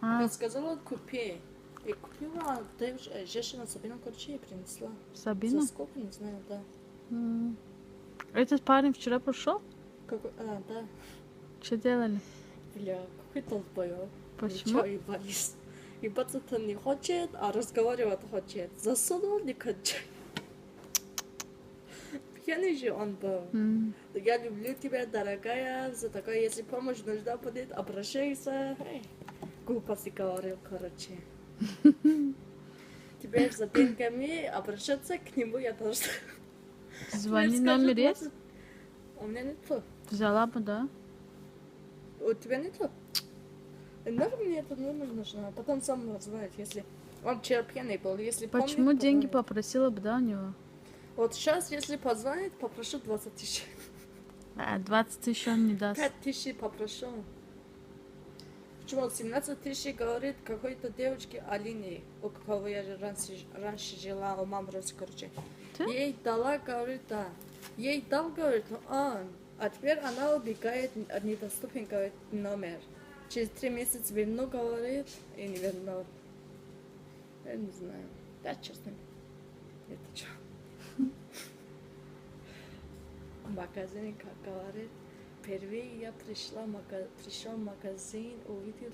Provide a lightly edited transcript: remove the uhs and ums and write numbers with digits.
А, Сказала купи. И купила, женщина Сабина, короче, и принесла. За Сабина? сколько, не знаю, да. Этот парень вчера пришел? Да. Что делали? Бля, какой толпой. Почему? Ничего, ебались. Ебаться-то не хочет, а разговаривать хочет. Засунул, не кончай. Пьяный же он был. Я люблю тебя, дорогая, за такое, если помощь нужна будет, обращайся. Глупости говорил, короче. Теперь за деньгами обращаться к нему я должна. Звони, Теперь номер скажу есть? 20. У меня нету. Взяла бы, да? У тебя нету? Нафиг мне этот номер нужно? Потом сам узнает, если... Он вчера пьяный был, если Почему помнит, деньги позвонит. попросила бы, да, у него? Вот сейчас, если позвонит, попрошу 20 тысяч. 20 тысяч он не даст. 5 тысяч попрошу. Почему 17 тысяч говорит какой-то девочке Алине, у кого я же раньше жила, у мамы, короче. Ты? Ей дала, говорит, да. Ей дал, говорит, а теперь она убегает, недоступен, говорит, номер. Через 3 месяца верну, говорит, и не верну. Я не знаю. Да, честно. Это что? В магазине, как говорит, впервые я пришел в магазин, увидел